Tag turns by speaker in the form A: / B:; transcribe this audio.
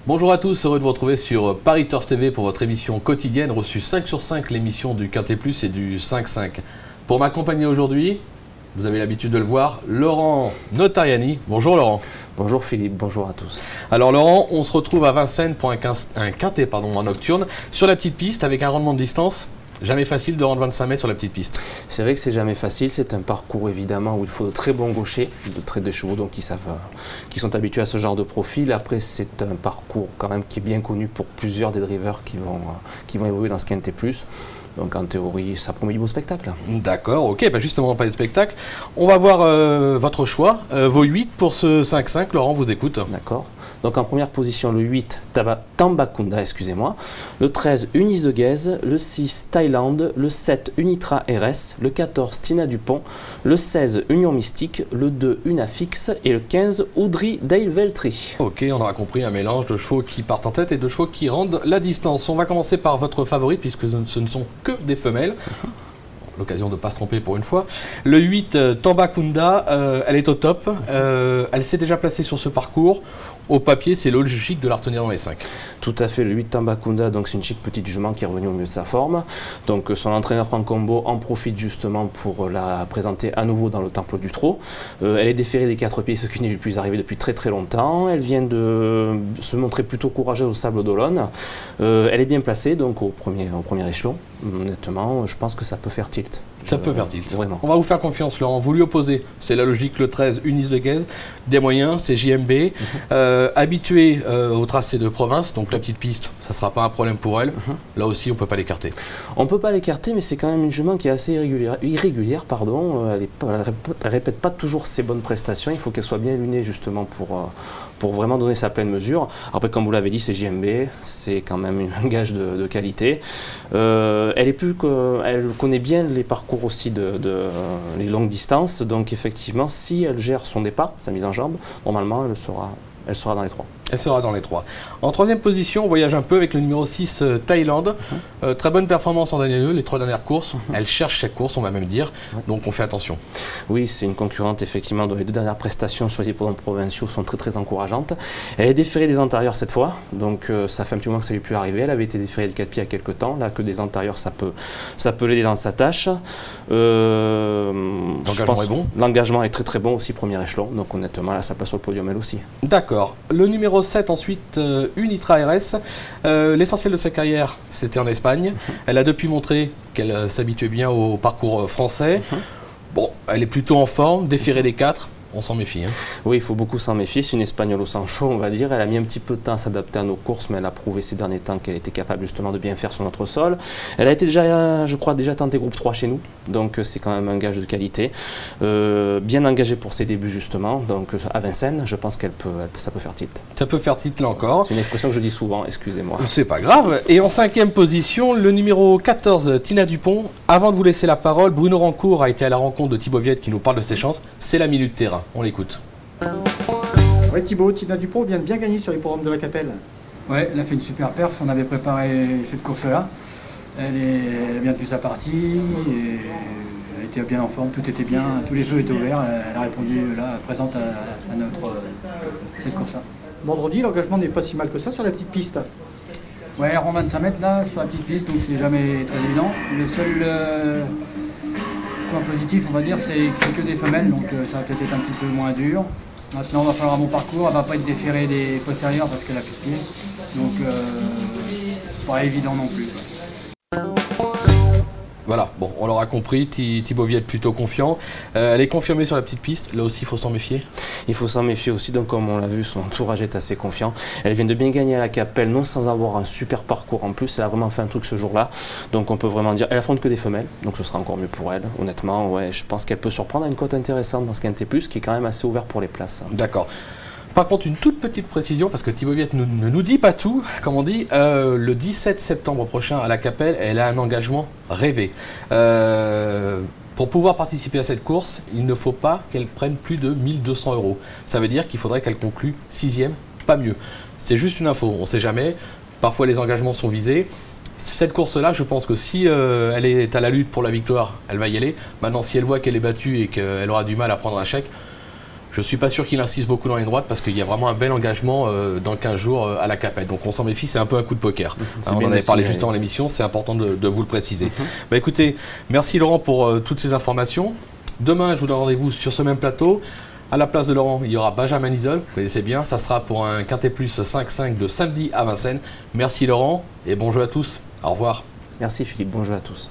A: Bonjour à tous, heureux de vous retrouver sur Paris Turf TV pour votre émission quotidienne, reçue 5 sur 5, l'émission du Quintet Plus et du 5-5. Pour m'accompagner aujourd'hui, vous avez l'habitude de le voir, Laurent Notariani. Bonjour Laurent.
B: Bonjour Philippe, bonjour à tous.
A: Alors Laurent, on se retrouve à Vincennes pour un Quintet en nocturne, sur la petite piste avec un rendement de distance. Jamais facile de rendre 25 mètres sur la petite piste.
B: C'est vrai que c'est jamais facile, c'est un parcours évidemment où il faut de très bons gauchers, de très de chevaux donc qui sont habitués à ce genre de profil. Après c'est un parcours quand même qui est bien connu pour plusieurs des drivers qui vont évoluer dans ce Quintet Plus. Donc en théorie, ça promet du beau spectacle.
A: D'accord, ok, bah justement, pas de spectacle. On va voir votre choix, vos 8 pour ce 5-5. Laurent vous écoute.
B: D'accord. Donc en première position, le 8, Tambakunda, excusez-moi. Le 13, Unis de Guèze. Le 6, Thaïlande. Le 7, Unitra RS. Le 14, Tina Dupont. Le 16, Union Mystique. Le 2, Unafix. Et le 15, Audrey Dale Veltri.
A: Ok, on aura compris un mélange de chevaux qui partent en tête et de chevaux qui rendent la distance. On va commencer par votre favori, puisque ce ne sont que des femelles. L'occasion de ne pas se tromper pour une fois. Le 8, Tambakunda, elle est au top. Elle s'est déjà placée sur ce parcours. Au papier, c'est logique de la retenir dans les 5.
B: Tout à fait, le 8 Tambakunda, donc c'est une chic petite jument qui est revenue au mieux de sa forme. Donc son entraîneur Franck Combo en profite justement pour la présenter à nouveau dans le temple du trot. Elle est déférée des 4 pieds, ce qui n'est lui plus arrivé depuis très longtemps. Elle vient de se montrer plutôt courageuse au Sable d'Olonne. Elle est bien placée, donc au premier échelon. Honnêtement, je pense que ça peut faire tilt.
A: Ça peut faire tilt.
B: Vraiment.
A: On va vous faire confiance, Laurent. Vous lui opposez, c'est la logique, le 13, Unis de Guèze. Des moyens, c'est JMB. Habitué au tracé de province, donc la petite piste, ça ne sera pas un problème pour elle. Là aussi, on ne peut pas l'écarter.
B: On ne peut pas l'écarter, mais c'est quand même une jument qui est assez irrégulière. Pardon. Elle ne répète pas toujours ses bonnes prestations. Il faut qu'elle soit bien lunée justement pour vraiment donner sa pleine mesure. Après, comme vous l'avez dit, c'est JMB. C'est quand même un gage de qualité. Elle connaît bien les parcours aussi les longues distances. Donc effectivement, si elle gère son départ, sa mise en jambe, normalement, elle sera dans les 3.
A: Elle sera dans les 3. En troisième position, on voyage un peu avec le numéro 6, Thaïlande. Très bonne performance en dernier lieu, les 3 dernières courses. Elle cherche chaque course, on va même dire. Donc on fait attention.
B: Oui, c'est une concurrente effectivement dont les 2 dernières prestations sur les hippodromes provinciaux sont très encourageantes. Elle est déférée des antérieurs cette fois. Donc ça fait un petit moment que ça lui est pu arriver. Elle avait été déférée des 4 pieds il y a quelques temps. Là, que des antérieurs, ça peut l'aider dans sa tâche.
A: L'engagement est bon.
B: L'engagement est très bon aussi, premier échelon. Donc honnêtement, là, ça place sur le podium elle aussi.
A: D'accord. Le numéro 7 ensuite, Unitra RS. L'essentiel de sa carrière, c'était en Espagne. Elle a depuis montré qu'elle s'habituait bien au parcours français. Bon, elle est plutôt en forme, déférée des 4. On s'en méfie.
B: Oui, il faut beaucoup s'en méfier. C'est une Espagnole au sang chaud, on va dire. Elle a mis un petit peu de temps à s'adapter à nos courses, mais elle a prouvé ces derniers temps qu'elle était capable justement de bien faire sur notre sol. Elle a été déjà, je crois, tentée groupe 3 chez nous. Donc c'est quand même un gage de qualité. Bien engagée pour ses débuts justement. Donc à Vincennes, je pense ça peut faire tilt. Ça peut faire tilt là encore. C'est une expression que je dis souvent, excusez-moi.
A: C'est pas grave. Et en 5e position, le numéro 14, Tina Dupont. Avant de vous laisser la parole, Bruno Rancourt a été à la rencontre de Thibaut Viette qui nous parle de ses chances. C'est la minute terrain. On l'écoute.
C: Ouais Thibaut, Tina Dupont vient de bien gagner sur les programmes de la Capelle.
D: Ouais, elle a fait une super perf, on avait préparé cette course-là. Elle a bien tenu sa partie, et elle était bien en forme, tout était bien, tous les jeux étaient ouverts, elle a répondu là, présente à cette course-là.
C: Vendredi, l'engagement n'est pas si mal que ça sur la petite piste.
D: Ouais, elle rend 25 mètres là, sur la petite piste, donc c'est jamais très évident. Le seul point positif, on va dire, c'est que des femelles, donc ça va peut-être être un petit peu moins dur. Maintenant, on va falloir un bon parcours, elle ne va pas être déférée des postérieurs parce qu'elle a plus de pied, donc pas évident non plus.
A: Voilà, bon, on l'aura compris, Thibaut Viette plutôt confiant. Elle est confirmée sur la petite piste, là aussi il faut s'en méfier.
B: Il faut s'en méfier aussi, donc comme on l'a vu, son entourage est assez confiant. Elle vient de bien gagner à la Capelle, non sans avoir un super parcours en plus. Elle a vraiment fait un truc ce jour-là, donc on peut vraiment dire, elle affronte que des femelles, donc ce sera encore mieux pour elle. Honnêtement, ouais, je pense qu'elle peut surprendre à une cote intéressante dans ce Quintet Plus, qui est quand même assez ouvert pour les places.
A: D'accord. Par contre, une toute petite précision, parce que Thibaut Viette ne nous dit pas tout, comme on dit, le 17 septembre prochain à la Capelle, elle a un engagement rêvé. Pour pouvoir participer à cette course, il ne faut pas qu'elle prenne plus de 1 200 €. Ça veut dire qu'il faudrait qu'elle conclue 6e, pas mieux. C'est juste une info, on ne sait jamais. Parfois les engagements sont visés. Cette course-là, je pense que si elle est à la lutte pour la victoire, elle va y aller. Maintenant, si elle voit qu'elle est battue et qu'elle aura du mal à prendre un chèque, Je ne suis pas sûr qu'il insiste beaucoup dans les droites parce qu'il y a vraiment un bel engagement dans 15 jours à la Capelle. Donc on s'en méfie, c'est un peu un coup de poker. On en avait parlé juste avant l'émission, c'est important de vous le préciser. Bah, écoutez, merci Laurent pour toutes ces informations. Demain, je vous donne rendez-vous sur ce même plateau. À la place de Laurent, il y aura Benjamin Isol, vous connaissez bien. Ça sera pour un Quintet Plus 5-5 de samedi à Vincennes. Merci Laurent et bon jeu à tous. Au revoir.
B: Merci Philippe, bon jeu à tous.